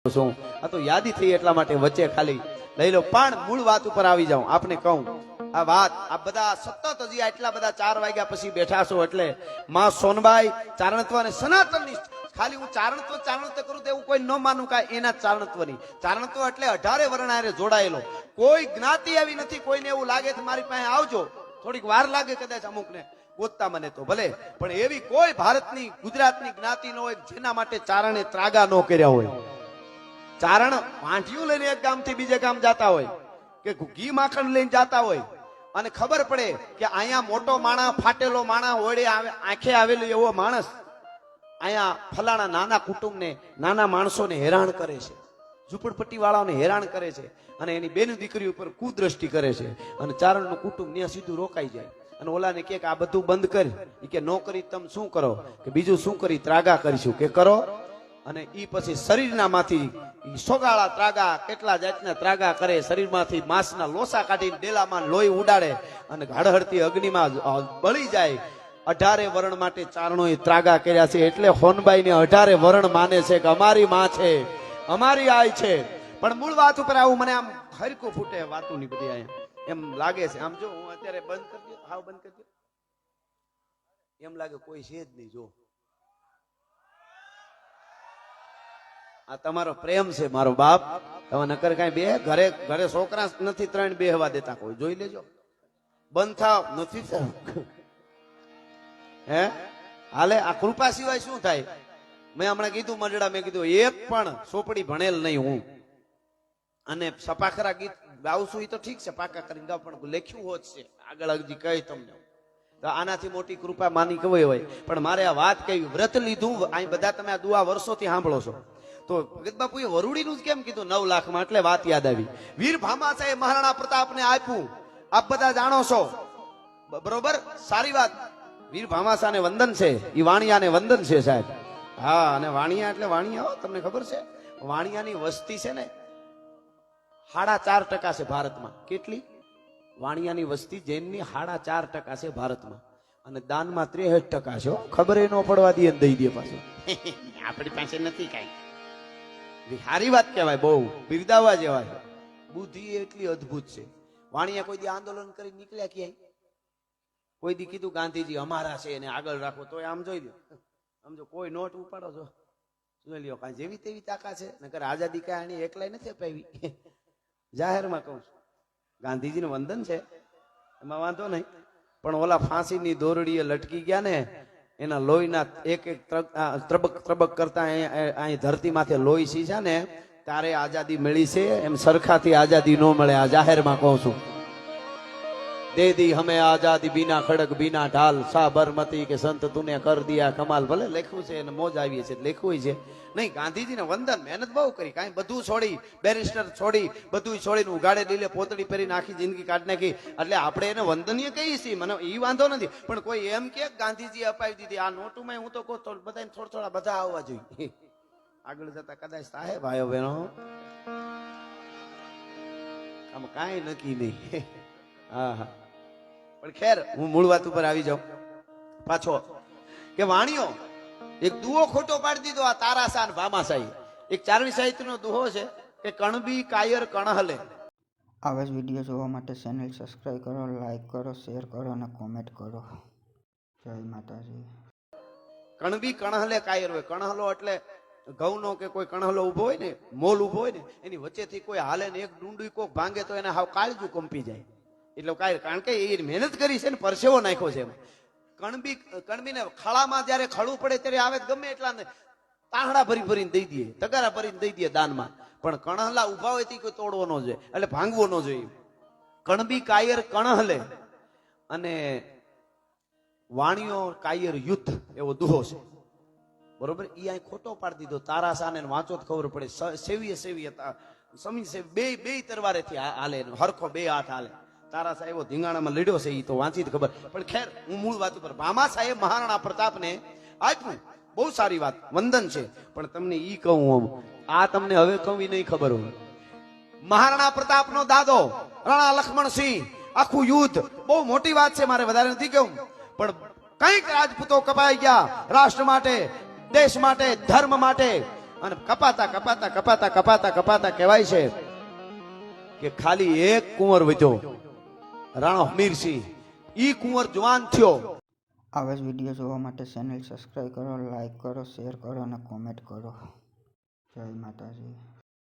છું આ તો યાદી થઈ એટલા માટે વચ્ચે ખાલી લઈ લો પણ મૂળ વાત ઉપર આવી જાઉં આપને કહું આ વાત આ બધા સતત હજી આટલા બધા 4 વાગ્યા પછી બેઠા છો એટલે માં સોનબાઈ ચારણત્વ અને સનાતનની ખાલી હું ચારણત્વ કરું તો એવું કોઈ ન માનું કાંઈ એના ચારણત્વની ચારણત્વ એટલે 18 વર્ણ હારે જોડાયેલો કોઈ જ્ઞાતિ આવી નથી કોઈને એવું લાગે તો મારી પાસે આવજો થોડીક વાર લાગે કદાચ અમુકને ગોતતા મને તો ભલે પણ એવી કોઈ ભારતની ગુજરાતની જ્ઞાતિ ન હોય જેના માટે ચારણે ત્રાગા ન કર્યા હોય ચારણ વાંઢિયું લઈને એક ગામથી બીજે ગામ જતા હોય કે ઘી માખણ લઈને જતા હોય અને ખબર પડે કે અહીંયા મોટો માણસ ફાટેલો માણસ ઓળે આંખે આવેલો એવો માણસ અહીંયા ફલાણા નાના કુટુંબને નાના માણસોને હેરાન કરે છે ઝૂંપડપટ્ટી વાળાઓને હેરાન કરે છે અને એની બેન દીકરી ઉપર કુદ્રષ્ટિ કરે છે અને ચારણનું કુટુંબ ત્યાં સીધું રોકાઈ જાય અને ઓલાને કે આ બધું બંધ કરી એ કે નો કરી તમે શું કરો કે બીજું શું કરી ત્રાગા કરીશું કે કરો અને ઈ પછી શરીરના માંથી સોગાળા ત્રાગા કેટલા જાતના ત્રાગા કરે શરીરમાંથી માંસના લોસા કાઢીને ડેલામાં લોહી ઉડાડે અને હળહળતી અગ્નિમાં બળી જાય 18 વર્ણ માટે ચારણોએ ત્રાગા કર્યા છે એટલે હોનબાઈને 18 વર્ણ માને છે કે અમારી માં છે અમારી આય છે પણ મૂળ વાત ઉપર આવું મને આમ હરકું ફૂટે વાતોની બધી અહીંયા એમ લાગે છે આમ જો હું અત્યારે બંધ કરી દઉં હાવ બંધ કરી દઉં એમ લાગે કોઈ છે જ નહીં જો આ તમારો પ્રેમ છે મારો બાપ તમે નકર કઈ બે ઘરે ઘરે છોકરા નથી 3 બેહવા દેતા કોઈ જોઈ લેજો બંધ થાવ નથી હે હાલે આ કૃપા સિવાય શું થાય મેં હમણાં કીધું મંડળા મેં કીધું એક પણ સોપડી ભણેલ નહીં હું અને સપાખરા ગીત ગાઉં છું એ તો ઠીક છે પાકા કરીને ગાવ પણ લખ્યું હોત છે આગળ હજી કહી તમને તો આનાથી મોટી કૃપા માની કહેવાય હોય પણ મારે આ વાત કહી વ્રત લીધું અહીં બધા તમે આ દુઆ વર્ષોથી સાંભળો છો તો ભગત બાપુએ વરુડીનું જ કેમ કીધું 9 લાખમાં એટલે વાત યાદ આવી વીર ભામાશાહે મહારાણા પ્રતાપને આપ્યું આપ બધા જાણો છો બરોબર સારી વાત વીર ભામાશાહને વંદન છે ઈ વાણિયાને વંદન છે સાહેબ હા અને વાણિયા એટલે વાણિયા તમને ખબર છે વાણિયાની વસ્તી છે ને 4.5% છે ભારતમાં કેટલી વાણિયાની વસ્તી જૈનની 4.5% છે ભારતમાં અને દાનમાં 63% છે ખબર એ ન પડવા દે દઈ દે પાછું આપણી પાસે નથી કાંઈ સારી વાત કહેવાય બહુ બિરદાવા જેવા છે બુદ્ધિ એટલી અદ્ભુત છે વાણિયા કોઈ દી આંદોલન કરી નીકળ્યા ક્યાંય કોઈ દી કીધું ગાંધીજી અમારા છે એને આગળ રાખો તો આમ જોઈ લો આમ જો કોઈ નોટ ઉપાડો છો જોઈ લ્યો કાંઈ જેવી તેવી તાકાત છે નકર આઝાદી કાંઈ આની એકલાય નથી અપાવી જાહેરમાં કહું છું ગાંધીજીને વંદન છે એમાં વાંધો નહીં પણ ઓલા ફાંસીની દોરડીએ લટકી ગયા ને એના લોહીના એક ત્રબક ત્રબક કરતા અહીં ધરતી માથે લોહી સીસા ને તારે આઝાદી મળી છે એમ સરખાથી આઝાદી ન મળે આ જાહેરમાં કહું છું દે દી હમે આઝાદી બીના ખડક બીના ઢાલ સાબરમતી કે સંત તુને કર દિયા કમાલ ભલે લખ્યું છે અને મોજ આવી છે લખ્યું છે નહીં ગાંધીજીને વંદન મહેનત બહુ કરી કાંઈ બધું છોડી બેરિસ્ટર છોડી બધું છોડીને ઉગાડે લીલે પોતળી પહેરીને આખી જિંદગી કાઢી નાખી એટલે આપણે એને વંદનીય કહીએ છીએ મને એ વાંધો નથી પણ કોઈ એમ કે ગાંધીજી અપાવી દીધી આ નોટુમાં હું તો કહું બધાને થોડા બધા આવવા જોઈએ આગળ જતા કદાચ થાય ભાઈઓ બહેનો આમ કાંઈ નક્કી નહીં હા હા પણ ખેર હું મૂળ વાત ઉપર આવી જાઉં પાછો કે વાણીઓ એક દુહો ખોટો પાડી દીધો આ તારાશા અને ભામાશાહી એક ચારણી સાહિત્યનો દુહો છે કે કણબી કાયર કણહલે આવા જ વિડીયો જોવા માટે ચેનલ સબસ્ક્રાઈબ કરો લાઈક કરો શેર કરો અને કોમેન્ટ કરો જય માતાજી કણબી કણહલે કાયર હોય કણહલો એટલે ઘઉંનો કે કોઈ કણહલો ઉભો હોય ને મોલ ઉભો હોય ને એની વચ્ચેથી કોઈ હાલે ને એક ડુંડું કોક ભાંગે તો એને હાવ કાળજું કંપી જાય એટલે કાંઈ કારણ કે એ મહેનત કરી છે ને પરસેવો નાખ્યો છે કણબીને ખળામાં જયારે ખળું પડે ત્યારે આવે ગમે એટલા ને તાહડા ભરી ભરીને દઈ દે તગારા ભરીને દઈ દે દાનમાં પણ કણહલા ઉભા હોય કોઈ તોડવો ન જોઈએ એટલે ભાંગવો ન જોઈએ કણબી કાયર કણહલે અને વાણીઓ કાયર યુદ્ધ એવો દુહો છે બરોબર ઈ અહીં ખોટો પાડી દીધો તારાશાને વાંચો તો ખબર પડે સેવી હતા સમી બે તરવારેથી હાલે હરખો 2 હાથ હાલે તારાશા એવો ધીંગાણામાં લડ્યો છે એ તો વાંચી જ ખબર પણ ખેર હું મૂળ વાત ઉપર ભામાશાહે મહારાણા પ્રતાપને આપ્યું બહુ સારી વાત વંદન છે પણ તમને ઈ કહું આ તમને હવે કહું નહીં ખબર હોય મહારાણા પ્રતાપનો દાદો રાણા લક્ષ્મણસિંહ આખું યુદ્ધ બહુ મોટી વાત છે મારે વધારે નથી કહું પણ કંઈક રાજપૂતો કપાઈ ગયા રાષ્ટ્ર માટે દેશ માટે ધર્મ માટે અને કપાતા કપાતા કપાતા કપાતા કપાતા કહેવાય છે કે ખાલી એક કુંવર વધ્યો, રાણો હમીરસિંહ. ઈ કુંવર જવાન થયો. આવા જ વિડીયો જોવા માટે ચેનલ સબસ્ક્રાઈબ કરો, લાઈક કરો, શેર કરો અને કોમેન્ટ કરો. જય માતાજી.